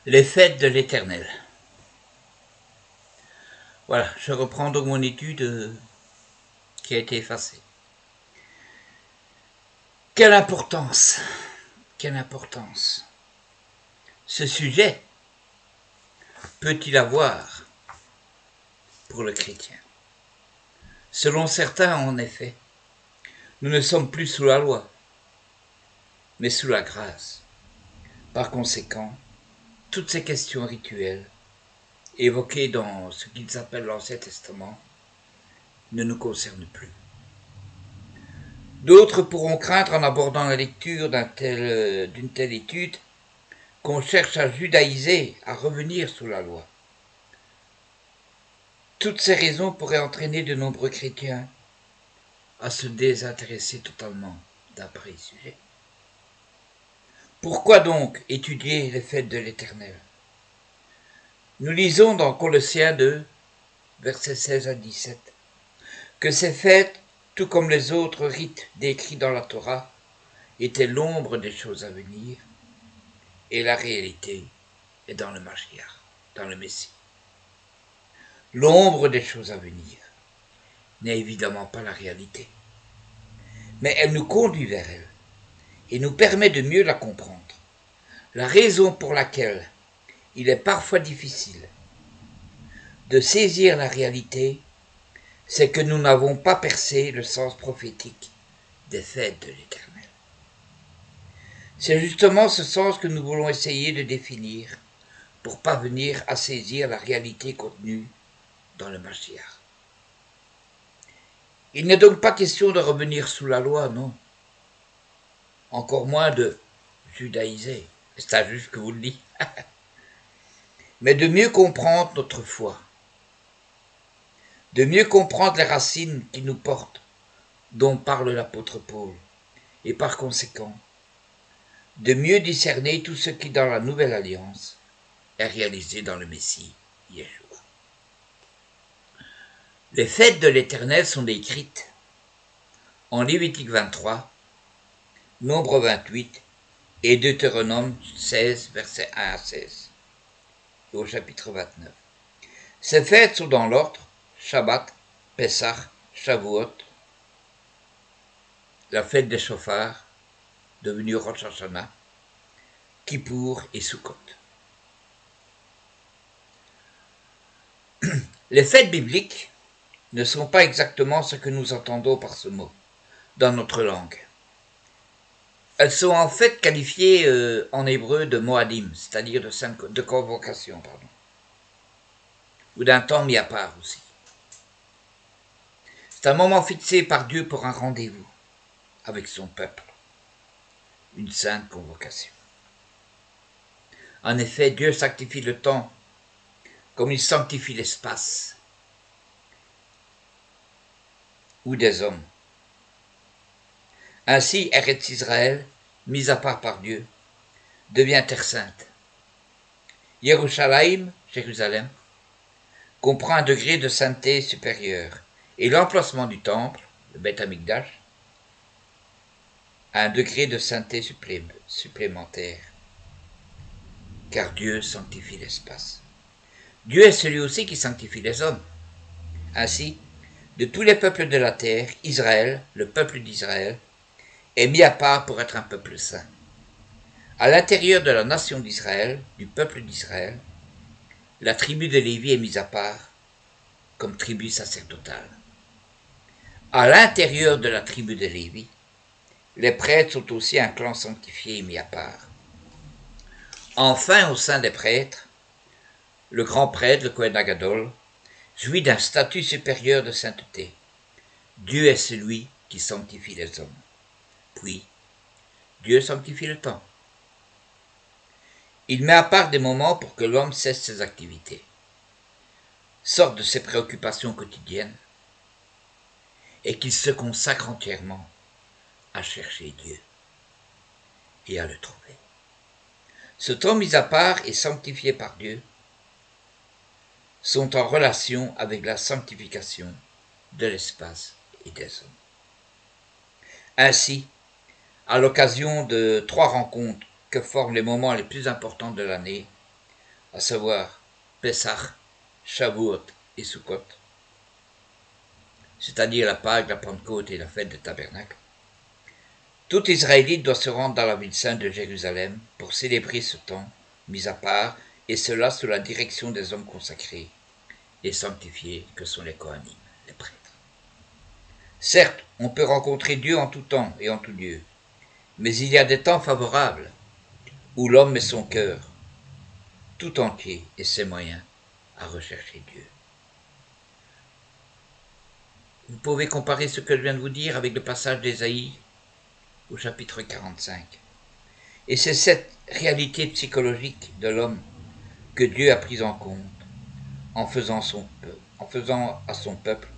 Les fêtes de l'Éternel. Voilà, je reprends donc mon étude qui a été effacée. Quelle importance ce sujet peut-il avoir pour le chrétien? Selon certains, en effet, nous ne sommes plus sous la loi, mais sous la grâce. Par conséquent, toutes ces questions rituelles évoquées dans ce qu'ils appellent l'Ancien Testament ne nous concernent plus. D'autres pourront craindre en abordant la lecture d'une telle étude qu'on cherche à judaïser, à revenir sous la loi. Toutes ces raisons pourraient entraîner de nombreux chrétiens à se désintéresser totalement d'un pareil sujet. Pourquoi donc étudier les fêtes de l'Éternel? Nous lisons dans Colossiens 2, versets 16 à 17, que ces fêtes, tout comme les autres rites décrits dans la Torah, étaient l'ombre des choses à venir, et la réalité est dans le Mashiach, dans le Messie. L'ombre des choses à venir n'est évidemment pas la réalité, mais elle nous conduit vers elle et nous permet de mieux la comprendre. La raison pour laquelle il est parfois difficile de saisir la réalité, c'est que nous n'avons pas percé le sens prophétique des fêtes de l'Éternel. C'est justement ce sens que nous voulons essayer de définir pour parvenir à saisir la réalité contenue dans le Mashiach. Il n'est donc pas question de revenir sous la loi, non. Encore moins de judaïser, c'est un juge que vous le dit, mais de mieux comprendre notre foi, de mieux comprendre les racines qui nous portent, dont parle l'apôtre Paul, et par conséquent, de mieux discerner tout ce qui dans la nouvelle alliance est réalisé dans le Messie, Yeshua. Les fêtes de l'Éternel sont décrites en Lévitique 23, Nombre 28 et Deutéronome 16, versets 1 à 16, et au chapitre 29. Ces fêtes sont dans l'ordre Shabbat, Pessah, Shavuot, la fête des chauffards, devenue Rosh Hashanah, Kippour et Sukkot. Les fêtes bibliques ne sont pas exactement ce que nous entendons par ce mot dans notre langue. Elles sont en fait qualifiées en hébreu de Moadim, c'est-à-dire de convocation, ou d'un temps mis à part aussi. C'est un moment fixé par Dieu pour un rendez-vous avec son peuple, une sainte convocation. En effet, Dieu sanctifie le temps comme il sanctifie l'espace ou des hommes. Ainsi, Eretz Israël, mis à part par Dieu, devient terre sainte. Yerushalayim, Jérusalem, comprend un degré de sainteté supérieur, et l'emplacement du temple, le Beth Amikdash, a un degré de sainteté supplémentaire, car Dieu sanctifie l'espace. Dieu est celui aussi qui sanctifie les hommes. Ainsi, de tous les peuples de la terre, Israël, le peuple d'Israël, est mis à part pour être un peuple saint. À l'intérieur de la nation d'Israël, du peuple d'Israël, la tribu de Lévi est mise à part comme tribu sacerdotale. À l'intérieur de la tribu de Lévi, les prêtres sont aussi un clan sanctifié et mis à part. Enfin, au sein des prêtres, le grand prêtre, le Kohen Agadol, jouit d'un statut supérieur de sainteté. Dieu est celui qui sanctifie les hommes. Puis, Dieu sanctifie le temps. Il met à part des moments pour que l'homme cesse ses activités, sorte de ses préoccupations quotidiennes, et qu'il se consacre entièrement à chercher Dieu et à le trouver. Ce temps mis à part et sanctifié par Dieu sont en relation avec la sanctification de l'espace et des hommes. Ainsi, à l'occasion de 3 rencontres que forment les moments les plus importants de l'année, à savoir Pessah, Shavuot et Sukkot, c'est-à-dire la Pâque, la Pentecôte et la fête des tabernacles, tout Israélite doit se rendre dans la ville sainte de Jérusalem pour célébrer ce temps mis à part, et cela sous la direction des hommes consacrés et sanctifiés que sont les Kohanim, les prêtres. Certes, on peut rencontrer Dieu en tout temps et en tout lieu, mais il y a des temps favorables où l'homme met son cœur tout entier et ses moyens à rechercher Dieu. Vous pouvez comparer ce que je viens de vous dire avec le passage d'Ésaïe au chapitre 45. Et c'est cette réalité psychologique de l'homme que Dieu a prise en compte en faisant à son peuple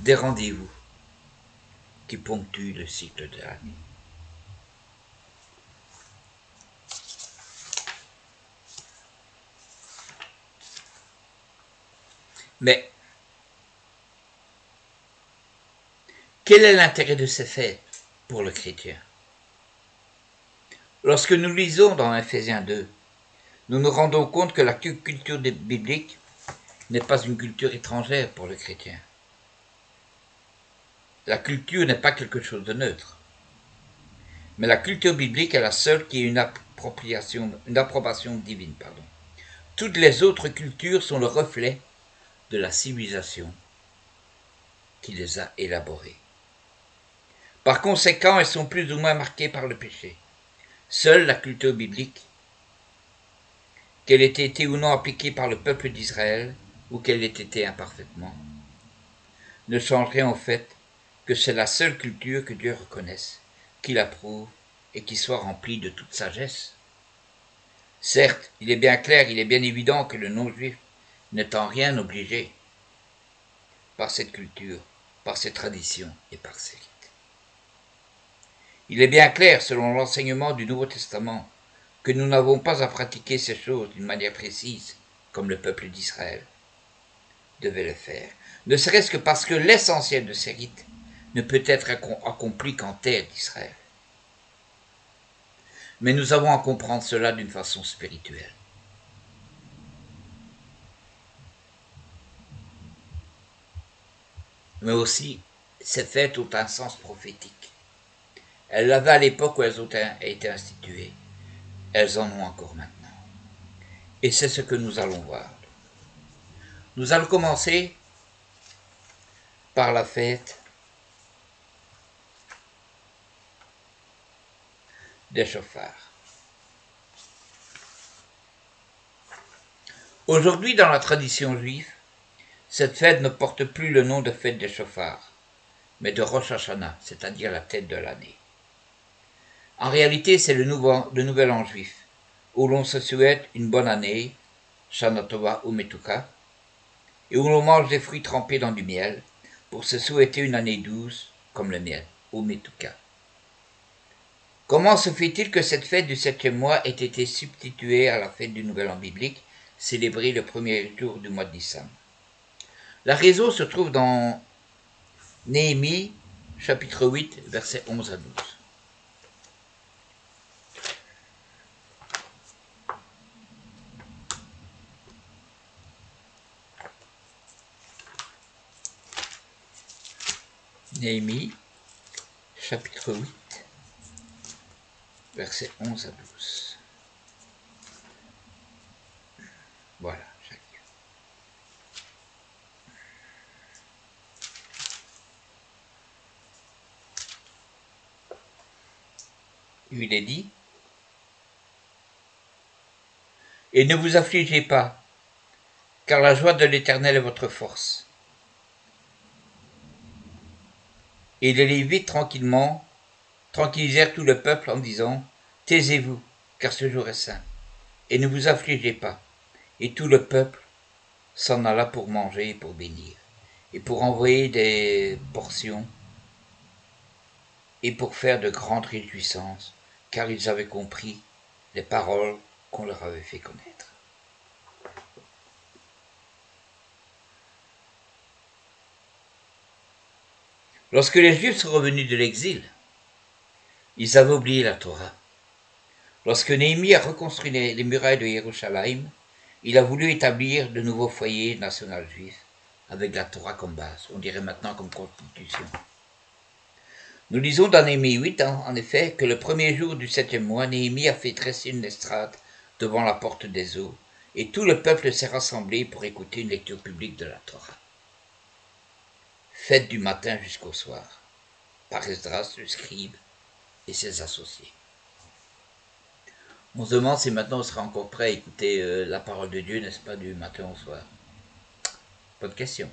des rendez-vous qui ponctuent le cycle de l'année. Mais quel est l'intérêt de ces fêtes pour le chrétien? Lorsque nous lisons dans Ephésiens 2, nous nous rendons compte que la culture biblique n'est pas une culture étrangère pour le chrétien. La culture n'est pas quelque chose de neutre. Mais la culture biblique est la seule qui ait une approbation divine. Toutes les autres cultures sont le reflet de la civilisation qui les a élaborées. Par conséquent, elles sont plus ou moins marquées par le péché. Seule la culture biblique, qu'elle ait été ou non appliquée par le peuple d'Israël, ou qu'elle ait été imparfaitement, ne changerait en fait que c'est la seule culture que Dieu reconnaisse, qu'il approuve et qui soit remplie de toute sagesse. Certes, il est bien clair, il est bien évident que le non-juif n'est en rien obligé par cette culture, par ses traditions et par ses rites. Il est bien clair, selon l'enseignement du Nouveau Testament, que nous n'avons pas à pratiquer ces choses d'une manière précise, comme le peuple d'Israël devait le faire, ne serait-ce que parce que l'essentiel de ces rites ne peut être accompli qu'en terre d'Israël. Mais nous avons à comprendre cela d'une façon spirituelle. Mais aussi, ces fêtes ont un sens prophétique. Elles l'avaient à l'époque où elles ont été instituées. Elles en ont encore maintenant. Et c'est ce que nous allons voir. Nous allons commencer par la fête des chauffards. Aujourd'hui, dans la tradition juive, cette fête ne porte plus le nom de fête des chauffards, mais de Rosh Hashanah, c'est-à-dire la tête de l'année. En réalité, c'est le nouvel an juif, où l'on se souhaite une bonne année, Shana Tova ou Metuka, et où l'on mange des fruits trempés dans du miel, pour se souhaiter une année douce, comme le miel, ou Metuka. Comment se fait-il que cette fête du 7e mois ait été substituée à la fête du nouvel an biblique, célébrée le premier jour du mois de Nissan? La raison se trouve dans Néhémie, chapitre 8, versets 11 à 12. Néhémie, chapitre 8, versets 11 à 12. Voilà. Il est dit, « Et ne vous affligez pas, car la joie de l'Éternel est votre force. » Et les Lévites tranquillisèrent tout le peuple en disant, « Taisez-vous, car ce jour est saint, et ne vous affligez pas. » Et tout le peuple s'en alla pour manger et pour bénir, et pour envoyer des portions, et pour faire de grandes réjouissances, car ils avaient compris les paroles qu'on leur avait fait connaître. Lorsque les Juifs sont revenus de l'exil, ils avaient oublié la Torah. Lorsque Néhémie a reconstruit les murailles de Yerushalayim, Il a voulu établir de nouveaux foyers national juifs avec la Torah comme base, on dirait maintenant comme constitution. Nous lisons dans Néhémie 8, en effet, que le premier jour du 7e mois, Néhémie a fait dresser une estrade devant la porte des eaux, et tout le peuple s'est rassemblé pour écouter une lecture publique de la Torah. Faite du matin jusqu'au soir, par Esdras, le scribe, et ses associés. On se demande si maintenant on sera encore prêt à écouter la parole de Dieu, n'est-ce pas, du matin au soir. Pas de question.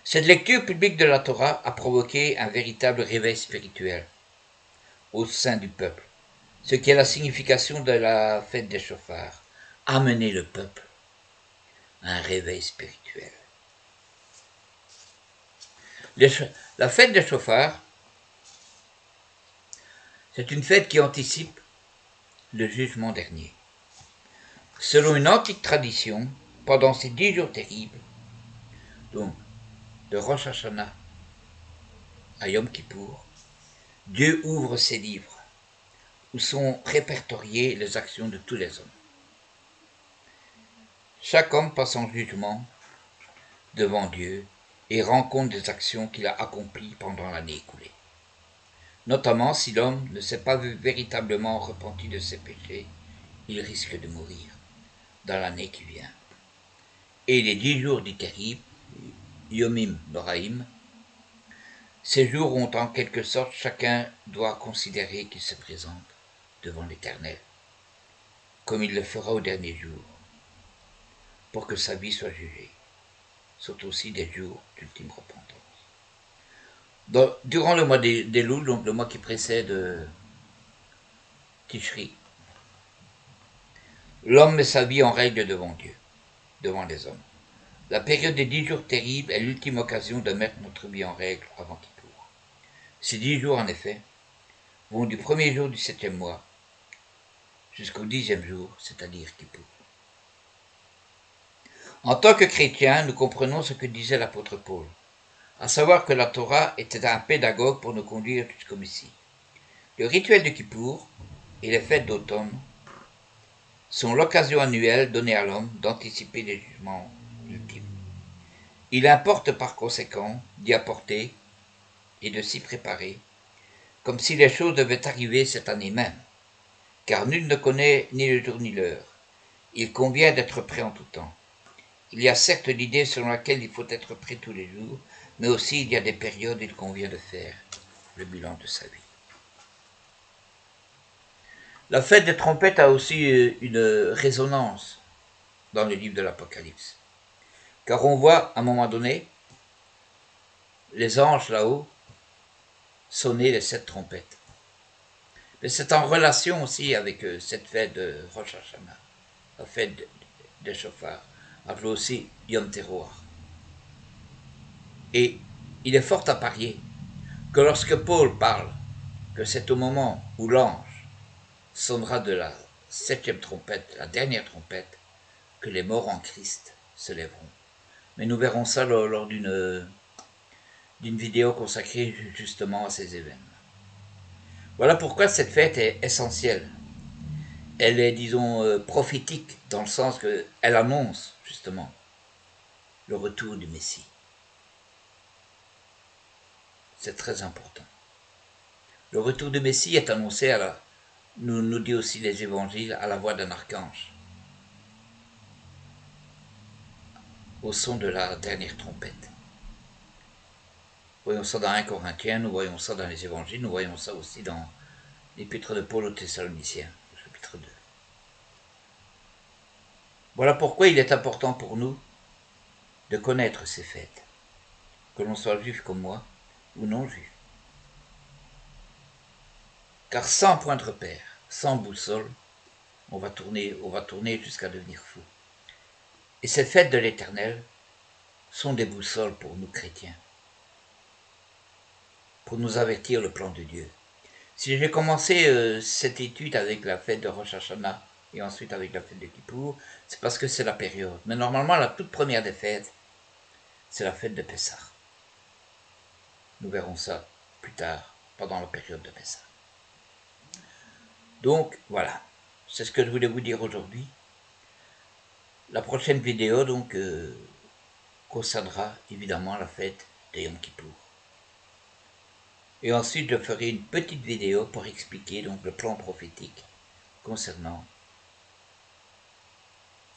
Cette lecture publique de la Torah a provoqué un véritable réveil spirituel au sein du peuple, ce qui est la signification de la fête des chauffards, amener le peuple à un réveil spirituel. La fête des chauffards, c'est une fête qui anticipe le jugement dernier. Selon une antique tradition, pendant ces 10 jours terribles, donc de Rosh Hashanah à Yom Kippour, Dieu ouvre ses livres où sont répertoriées les actions de tous les hommes. Chaque homme passe en jugement devant Dieu et rend compte des actions qu'il a accomplies pendant l'année écoulée. Notamment si l'homme ne s'est pas véritablement repenti de ses péchés, il risque de mourir dans l'année qui vient. Et les 10 jours du terrible, Yomim Noraim, ces jours où en quelque sorte chacun doit considérer qu'il se présente devant l'Éternel, comme il le fera au dernier jour, pour que sa vie soit jugée, sont aussi des jours d'ultime repentance. Durant le mois d'Elul, donc le mois qui précède Tishri, l'homme met sa vie en règle devant Dieu, devant les hommes. La période des 10 jours terribles est l'ultime occasion de mettre notre vie en règle avant Kippour. Ces 10 jours, en effet, vont du premier jour du 7e mois jusqu'au 10e jour, c'est-à-dire Kippour. En tant que chrétiens, nous comprenons ce que disait l'apôtre Paul, à savoir que la Torah était un pédagogue pour nous conduire jusqu'au Messie. Le rituel de Kippour et les fêtes d'automne sont l'occasion annuelle donnée à l'homme d'anticiper les jugements ultimes. Il importe par conséquent d'y apporter et de s'y préparer, comme si les choses devaient arriver cette année même, car nul ne connaît ni le jour ni l'heure. Il convient d'être prêt en tout temps. Il y a certes l'idée selon laquelle il faut être prêt tous les jours, mais aussi il y a des périodes où il convient de faire le bilan de sa vie. La fête des trompettes a aussi une résonance dans le livre de l'Apocalypse, car on voit à un moment donné les anges là-haut sonner les 7 trompettes. Mais c'est en relation aussi avec cette fête de Rosh Hashanah, la fête des chauffards, appelée aussi Yom Teruah. Et il est fort à parier que lorsque Paul parle que c'est au moment où l'ange sonnera de la 7e trompette, la dernière trompette, que les morts en Christ se lèveront. Mais nous verrons ça lors d'une vidéo consacrée justement à ces événements. Voilà pourquoi cette fête est essentielle. Elle est, disons, prophétique, dans le sens qu'elle annonce, justement, le retour du Messie. C'est très important. Le retour du Messie est annoncé, nous dit aussi les évangiles, à la voix d'un archange, au son de la dernière trompette. Nous voyons ça dans 1 Corinthiens, nous voyons ça dans les évangiles, nous voyons ça aussi dans l'épître de Paul aux Thessaloniciens, chapitre 2. Voilà pourquoi il est important pour nous de connaître ces fêtes, que l'on soit juif comme moi ou non juif. Car sans point de repère, sans boussole, on va tourner jusqu'à devenir fou. Et ces fêtes de l'Éternel sont des boussoles pour nous chrétiens, pour nous avertir le plan de Dieu. Si j'ai commencé cette étude avec la fête de Rosh Hashanah et ensuite avec la fête de Kippour, c'est parce que c'est la période. Mais normalement, la toute première des fêtes, c'est la fête de Pessah. Nous verrons ça plus tard, pendant la période de Pessah. Donc, voilà. C'est ce que je voulais vous dire aujourd'hui. La prochaine vidéo donc concernera évidemment la fête de Yom Kippour. Et ensuite je ferai une petite vidéo pour expliquer donc le plan prophétique concernant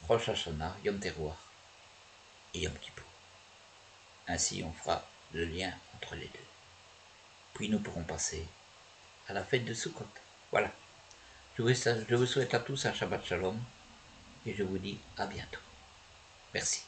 Rosh Hashanah, Yom Teruah et Yom Kippour. Ainsi on fera le lien entre les deux. Puis nous pourrons passer à la fête de Sukkot. Voilà. Je vous souhaite à tous un Shabbat Shalom et je vous dis à bientôt. Merci.